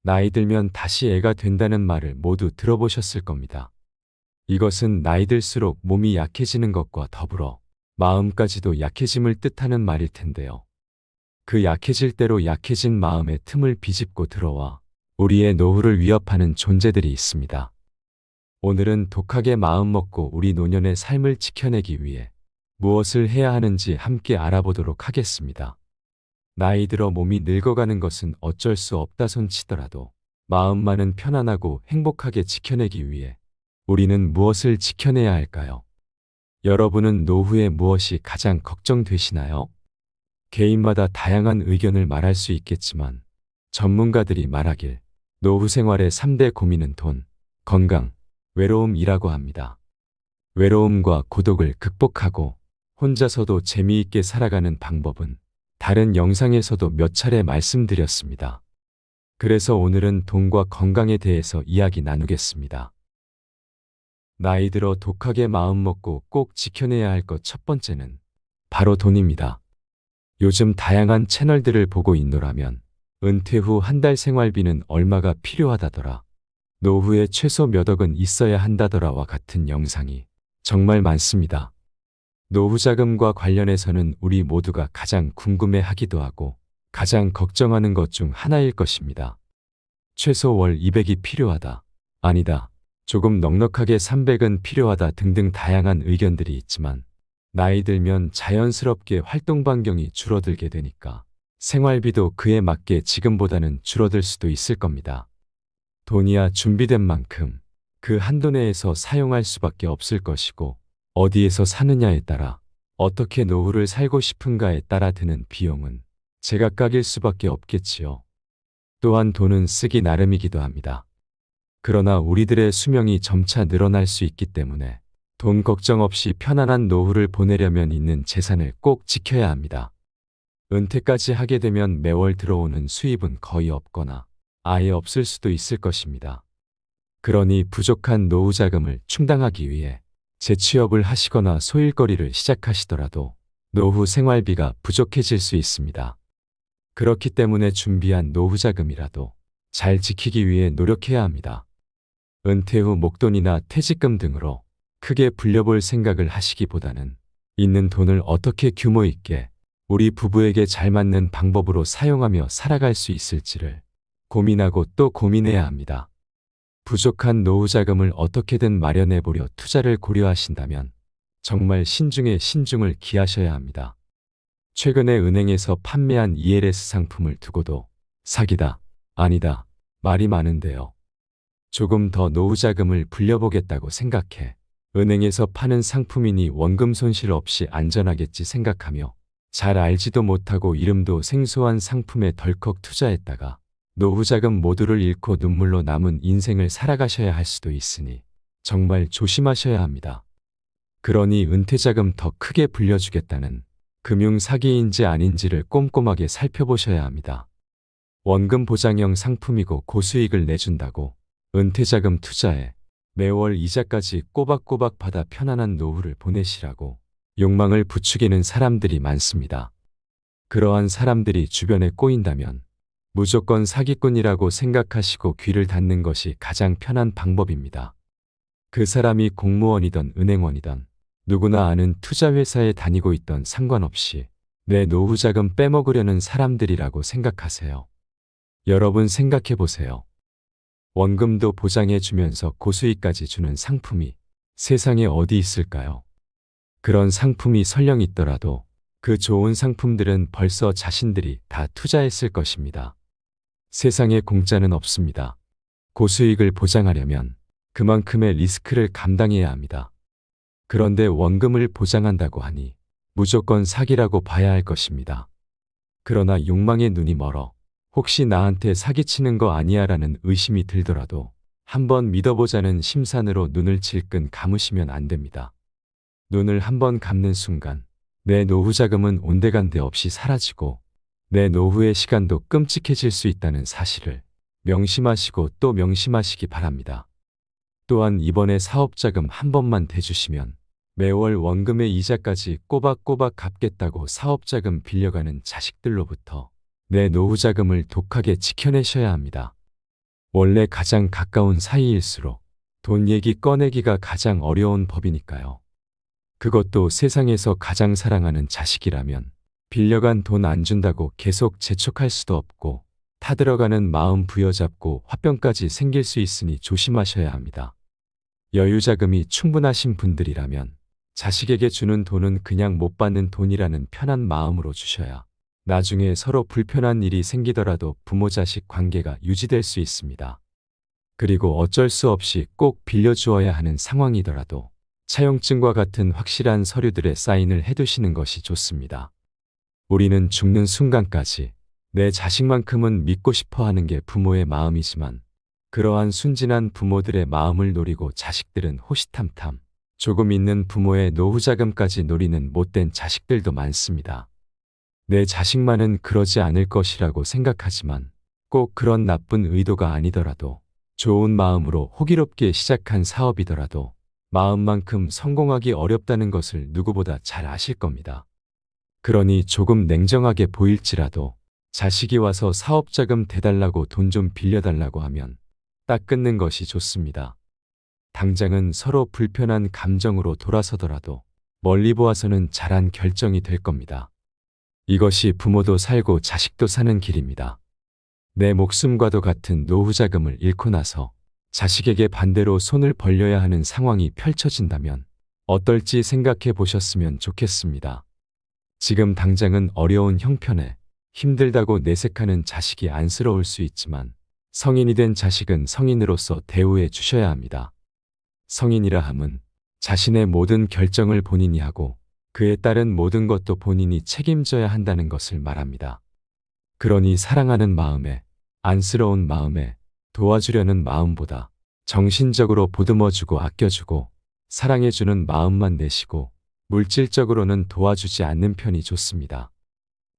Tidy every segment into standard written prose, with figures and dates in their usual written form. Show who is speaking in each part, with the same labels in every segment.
Speaker 1: 나이 들면 다시 애가 된다는 말을 모두 들어보셨을 겁니다. 이것은 나이 들수록 몸이 약해지는 것과 더불어 마음까지도 약해짐을 뜻하는 말일 텐데요. 그 약해질 대로 약해진 마음의 틈을 비집고 들어와 우리의 노후를 위협하는 존재들이 있습니다. 오늘은 독하게 마음먹고 우리 노년의 삶을 지켜내기 위해 무엇을 해야 하는지 함께 알아보도록 하겠습니다. 나이 들어 몸이 늙어가는 것은 어쩔 수 없다 손치더라도 마음만은 편안하고 행복하게 지켜내기 위해 우리는 무엇을 지켜내야 할까요? 여러분은 노후에 무엇이 가장 걱정되시나요? 개인마다 다양한 의견을 말할 수 있겠지만 전문가들이 말하길 노후 생활의 3대 고민은 돈, 건강, 외로움이라고 합니다. 외로움과 고독을 극복하고 혼자서도 재미있게 살아가는 방법은 다른 영상에서도 몇 차례 말씀드렸습니다. 그래서 오늘은 돈과 건강에 대해서 이야기 나누겠습니다. 나이 들어 독하게 마음먹고 꼭 지켜내야 할 것 첫 번째는 바로 돈입니다. 요즘 다양한 채널들을 보고 있노라면 은퇴 후 한 달 생활비는 얼마가 필요하다더라. 노후에 최소 몇 억은 있어야 한다더라와 같은 영상이 정말 많습니다. 노후 자금과 관련해서는 우리 모두가 가장 궁금해하기도 하고 가장 걱정하는 것 중 하나일 것입니다. 최소 월 200이 필요하다. 아니다. 조금 넉넉하게 300은 필요하다 등등 다양한 의견들이 있지만 나이 들면 자연스럽게 활동 반경이 줄어들게 되니까 생활비도 그에 맞게 지금보다는 줄어들 수도 있을 겁니다. 돈이야 준비된 만큼 그 한도 내에서 사용할 수밖에 없을 것이고 어디에서 사느냐에 따라 어떻게 노후를 살고 싶은가에 따라 드는 비용은 제각각일 수밖에 없겠지요. 또한 돈은 쓰기 나름이기도 합니다. 그러나 우리들의 수명이 점차 늘어날 수 있기 때문에 돈 걱정 없이 편안한 노후를 보내려면 있는 재산을 꼭 지켜야 합니다. 은퇴까지 하게 되면 매월 들어오는 수입은 거의 없거나 아예 없을 수도 있을 것입니다. 그러니 부족한 노후 자금을 충당하기 위해 재취업을 하시거나 소일거리를 시작하시더라도 노후 생활비가 부족해질 수 있습니다. 그렇기 때문에 준비한 노후 자금이라도 잘 지키기 위해 노력해야 합니다. 은퇴 후 목돈이나 퇴직금 등으로 크게 불려볼 생각을 하시기보다는 있는 돈을 어떻게 규모 있게 우리 부부에게 잘 맞는 방법으로 사용하며 살아갈 수 있을지를 고민하고 또 고민해야 합니다. 부족한 노후 자금을 어떻게든 마련해 보려 투자를 고려하신다면 정말 신중에 신중을 기하셔야 합니다. 최근에 은행에서 판매한 ELS 상품을 두고도 사기다, 아니다 말이 많은데요. 조금 더 노후 자금을 불려보겠다고 생각해 은행에서 파는 상품이니 원금 손실 없이 안전하겠지 생각하며 잘 알지도 못하고 이름도 생소한 상품에 덜컥 투자했다가 노후 자금 모두를 잃고 눈물로 남은 인생을 살아가셔야 할 수도 있으니 정말 조심하셔야 합니다. 그러니 은퇴 자금 더 크게 불려주겠다는 금융 사기인지 아닌지를 꼼꼼하게 살펴보셔야 합니다. 원금 보장형 상품이고 고수익을 내준다고 은퇴 자금 투자에 매월 이자까지 꼬박꼬박 받아 편안한 노후를 보내시라고 욕망을 부추기는 사람들이 많습니다. 그러한 사람들이 주변에 꼬인다면 무조건 사기꾼이라고 생각하시고 귀를 닫는 것이 가장 편한 방법입니다. 그 사람이 공무원이든 은행원이든 누구나 아는 투자회사에 다니고 있던 상관없이 내 노후 자금 빼먹으려는 사람들이라고 생각하세요. 여러분 생각해 보세요. 원금도 보장해 주면서 고수익까지 주는 상품이 세상에 어디 있을까요? 그런 상품이 설령 있더라도 그 좋은 상품들은 벌써 자신들이 다 투자했을 것입니다. 세상에 공짜는 없습니다. 고수익을 보장하려면 그만큼의 리스크를 감당해야 합니다. 그런데 원금을 보장한다고 하니 무조건 사기라고 봐야 할 것입니다. 그러나 욕망의 눈이 멀어 혹시 나한테 사기치는 거 아니야라는 의심이 들더라도 한번 믿어보자는 심산으로 눈을 질끈 감으시면 안 됩니다. 눈을 한번 감는 순간 내 노후 자금은 온데간데 없이 사라지고 내 노후의 시간도 끔찍해질 수 있다는 사실을 명심하시고 또 명심하시기 바랍니다. 또한 이번에 사업자금 한 번만 대주시면 매월 원금의 이자까지 꼬박꼬박 갚겠다고 사업자금 빌려가는 자식들로부터 내 노후 자금을 독하게 지켜내셔야 합니다. 원래 가장 가까운 사이일수록 돈 얘기 꺼내기가 가장 어려운 법이니까요. 그것도 세상에서 가장 사랑하는 자식이라면 빌려간 돈 안 준다고 계속 재촉할 수도 없고 타들어가는 마음 부여잡고 화병까지 생길 수 있으니 조심하셔야 합니다. 여유 자금이 충분하신 분들이라면 자식에게 주는 돈은 그냥 못 받는 돈이라는 편한 마음으로 주셔야 나중에 서로 불편한 일이 생기더라도 부모 자식 관계가 유지될 수 있습니다. 그리고 어쩔 수 없이 꼭 빌려주어야 하는 상황이더라도 차용증과 같은 확실한 서류들에 사인을 해두시는 것이 좋습니다. 우리는 죽는 순간까지 내 자식만큼은 믿고 싶어 하는 게 부모의 마음이지만 그러한 순진한 부모들의 마음을 노리고 자식들은 호시탐탐 조금 있는 부모의 노후자금까지 노리는 못된 자식들도 많습니다. 내 자식만은 그러지 않을 것이라고 생각하지만 꼭 그런 나쁜 의도가 아니더라도 좋은 마음으로 호기롭게 시작한 사업이더라도 마음만큼 성공하기 어렵다는 것을 누구보다 잘 아실 겁니다. 그러니 조금 냉정하게 보일지라도 자식이 와서 사업자금 대달라고 돈 좀 빌려달라고 하면 딱 끊는 것이 좋습니다. 당장은 서로 불편한 감정으로 돌아서더라도 멀리 보아서는 잘한 결정이 될 겁니다. 이것이 부모도 살고 자식도 사는 길입니다. 내 목숨과도 같은 노후자금을 잃고 나서 자식에게 반대로 손을 벌려야 하는 상황이 펼쳐진다면 어떨지 생각해 보셨으면 좋겠습니다. 지금 당장은 어려운 형편에 힘들다고 내색하는 자식이 안쓰러울 수 있지만 성인이 된 자식은 성인으로서 대우해 주셔야 합니다. 성인이라 함은 자신의 모든 결정을 본인이 하고 그에 따른 모든 것도 본인이 책임져야 한다는 것을 말합니다. 그러니 사랑하는 마음에, 안쓰러운 마음에, 도와주려는 마음보다 정신적으로 보듬어주고 아껴주고 사랑해주는 마음만 내시고 물질적으로는 도와주지 않는 편이 좋습니다.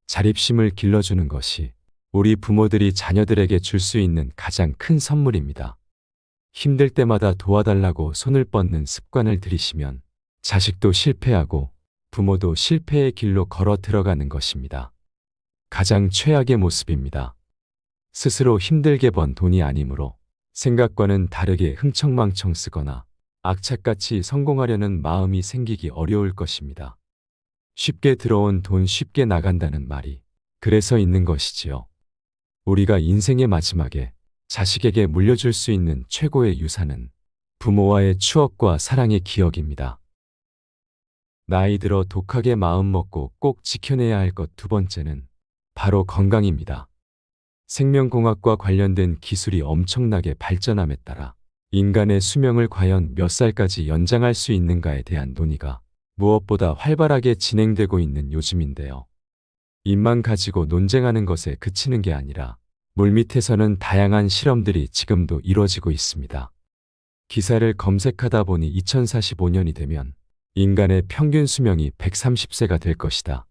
Speaker 1: 자립심을 길러주는 것이 우리 부모들이 자녀들에게 줄 수 있는 가장 큰 선물입니다. 힘들 때마다 도와달라고 손을 뻗는 습관을 들이시면 자식도 실패하고 부모도 실패의 길로 걸어 들어가는 것입니다. 가장 최악의 모습입니다. 스스로 힘들게 번 돈이 아니므로 생각과는 다르게 흥청망청 쓰거나 악착같이 성공하려는 마음이 생기기 어려울 것입니다. 쉽게 들어온 돈 쉽게 나간다는 말이 그래서 있는 것이지요. 우리가 인생의 마지막에 자식에게 물려줄 수 있는 최고의 유산은 부모와의 추억과 사랑의 기억입니다. 나이 들어 독하게 마음 먹고 꼭 지켜내야 할 것 두 번째는 바로 건강입니다. 생명공학과 관련된 기술이 엄청나게 발전함에 따라 인간의 수명을 과연 몇 살까지 연장할 수 있는가에 대한 논의가 무엇보다 활발하게 진행되고 있는 요즘인데요. 입만 가지고 논쟁하는 것에 그치는 게 아니라 물밑에서는 다양한 실험들이 지금도 이루어지고 있습니다. 기사를 검색하다 보니 2045년이 되면 인간의 평균 수명이 130세가 될 것이다.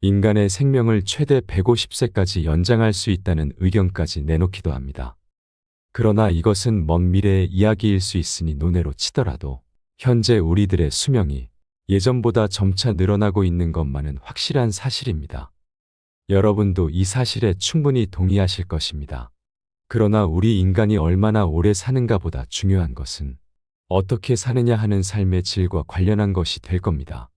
Speaker 1: 인간의 생명을 최대 150세까지 연장할 수 있다는 의견까지 내놓기도 합니다. 그러나 이것은 먼 미래의 이야기일 수 있으니 논외로 치더라도 현재 우리들의 수명이 예전보다 점차 늘어나고 있는 것만은 확실한 사실입니다. 여러분도 이 사실에 충분히 동의하실 것입니다. 그러나 우리 인간이 얼마나 오래 사는가보다 중요한 것은 어떻게 사느냐 하는 삶의 질과 관련한 것이 될 겁니다.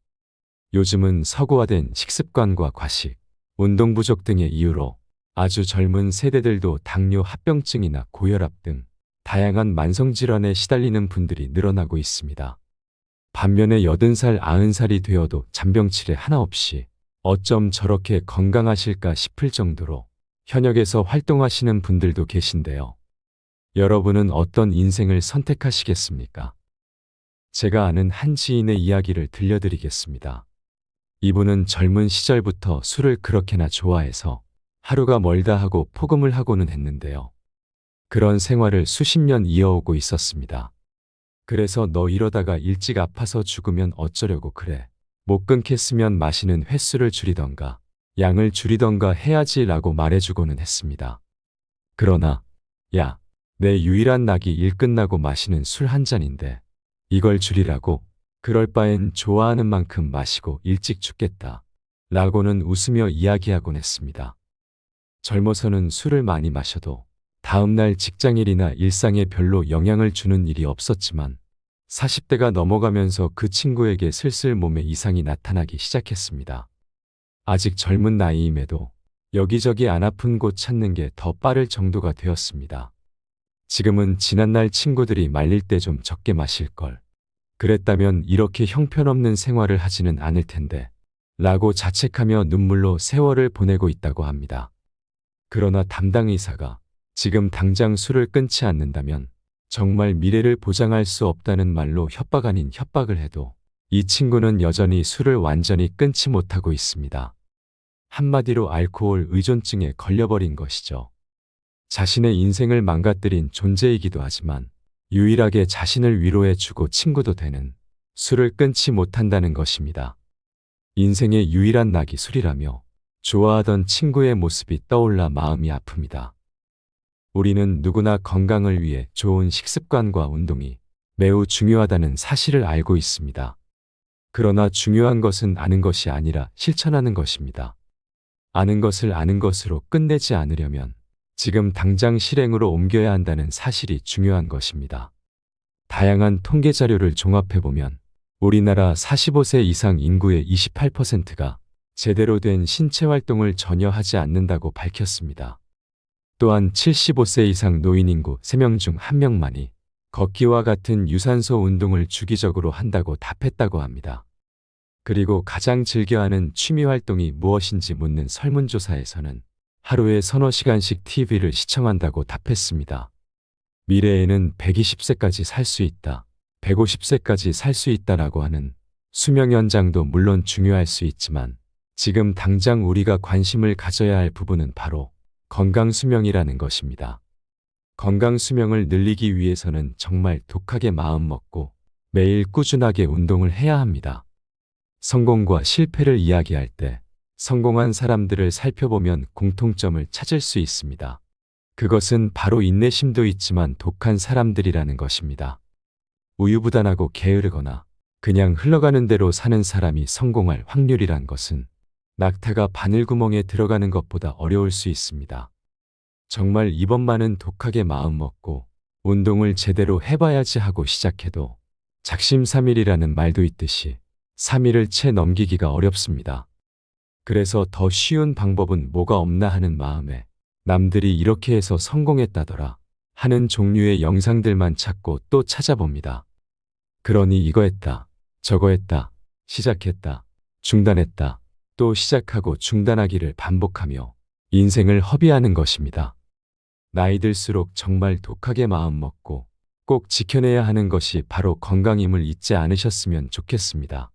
Speaker 1: 요즘은 서구화된 식습관과 과식, 운동 부족 등의 이유로 아주 젊은 세대들도 당뇨, 합병증이나 고혈압 등 다양한 만성질환에 시달리는 분들이 늘어나고 있습니다. 반면에 80살, 90살이 되어도 잔병치레 하나 없이 어쩜 저렇게 건강하실까 싶을 정도로 현역에서 활동하시는 분들도 계신데요. 여러분은 어떤 인생을 선택하시겠습니까? 제가 아는 한 지인의 이야기를 들려드리겠습니다. 이분은 젊은 시절부터 술을 그렇게나 좋아해서 하루가 멀다 하고 포금을 하고는 했는데요. 그런 생활을 수십 년 이어오고 있었습니다. 그래서 너 이러다가 일찍 아파서 죽으면 어쩌려고 그래. 못 끊겠으면 마시는 횟수를 줄이던가 양을 줄이던가 해야지 라고 말해주고는 했습니다. 그러나 야, 내 유일한 낙이 일 끝나고 마시는 술 한 잔인데 이걸 줄이라고? 그럴 바엔 좋아하는 만큼 마시고 일찍 죽겠다 라고는 웃으며 이야기하곤 했습니다. 젊어서는 술을 많이 마셔도 다음날 직장일이나 일상에 별로 영향을 주는 일이 없었지만 40대가 넘어가면서 그 친구에게 슬슬 몸에 이상이 나타나기 시작했습니다. 아직 젊은 나이임에도 여기저기 안 아픈 곳 찾는 게 더 빠를 정도가 되었습니다. 지금은 지난날 친구들이 말릴 때 좀 적게 마실 걸. 그랬다면 이렇게 형편없는 생활을 하지는 않을 텐데 라고 자책하며 눈물로 세월을 보내고 있다고 합니다. 그러나 담당 의사가 지금 당장 술을 끊지 않는다면 정말 미래를 보장할 수 없다는 말로 협박 아닌 협박을 해도 이 친구는 여전히 술을 완전히 끊지 못하고 있습니다. 한마디로 알코올 의존증에 걸려버린 것이죠. 자신의 인생을 망가뜨린 존재이기도 하지만 유일하게 자신을 위로해주고 친구도 되는 술을 끊지 못한다는 것입니다. 인생의 유일한 낙이 술이라며 좋아하던 친구의 모습이 떠올라 마음이 아픕니다. 우리는 누구나 건강을 위해 좋은 식습관과 운동이 매우 중요하다는 사실을 알고 있습니다. 그러나 중요한 것은 아는 것이 아니라 실천하는 것입니다. 아는 것을 아는 것으로 끝내지 않으려면 지금 당장 실행으로 옮겨야 한다는 사실이 중요한 것입니다. 다양한 통계 자료를 종합해보면 우리나라 45세 이상 인구의 28%가 제대로 된 신체 활동을 전혀 하지 않는다고 밝혔습니다. 또한 75세 이상 노인 인구 3명 중 1명만이 걷기와 같은 유산소 운동을 주기적으로 한다고 답했다고 합니다. 그리고 가장 즐겨하는 취미 활동이 무엇인지 묻는 설문조사에서는 하루에 서너 시간씩 TV를 시청한다고 답했습니다. 미래에는 120세까지 살 수 있다, 150세까지 살 수 있다라고 하는 수명 연장도 물론 중요할 수 있지만 지금 당장 우리가 관심을 가져야 할 부분은 바로 건강 수명이라는 것입니다. 건강 수명을 늘리기 위해서는 정말 독하게 마음 먹고 매일 꾸준하게 운동을 해야 합니다. 성공과 실패를 이야기할 때 성공한 사람들을 살펴보면 공통점을 찾을 수 있습니다. 그것은 바로 인내심도 있지만 독한 사람들이라는 것입니다. 우유부단하고 게으르거나 그냥 흘러가는 대로 사는 사람이 성공할 확률이란 것은 낙타가 바늘구멍에 들어가는 것보다 어려울 수 있습니다. 정말 이번만은 독하게 마음 먹고 운동을 제대로 해봐야지 하고 시작해도 작심삼일이라는 말도 있듯이 3일을 채 넘기기가 어렵습니다. 그래서 더 쉬운 방법은 뭐가 없나 하는 마음에 남들이 이렇게 해서 성공했다더라 하는 종류의 영상들만 찾고 또 찾아봅니다. 그러니 이거 했다, 저거 했다, 시작했다, 중단했다, 또 시작하고 중단하기를 반복하며 인생을 허비하는 것입니다. 나이 들수록 정말 독하게 마음 먹고 꼭 지켜내야 하는 것이 바로 건강임을 잊지 않으셨으면 좋겠습니다.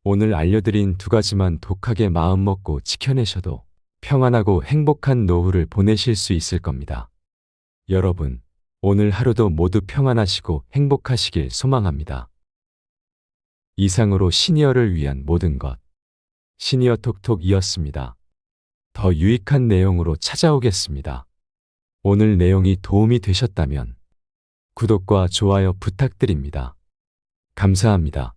Speaker 1: 오늘 알려드린 2가지만 독하게 마음 먹고 지켜내셔도 평안하고 행복한 노후를 보내실 수 있을 겁니다. 여러분, 오늘 하루도 모두 평안하시고 행복하시길 소망합니다. 이상으로 시니어를 위한 모든 것, 시니어 톡톡이었습니다. 더 유익한 내용으로 찾아오겠습니다. 오늘 내용이 도움이 되셨다면 구독과 좋아요 부탁드립니다. 감사합니다.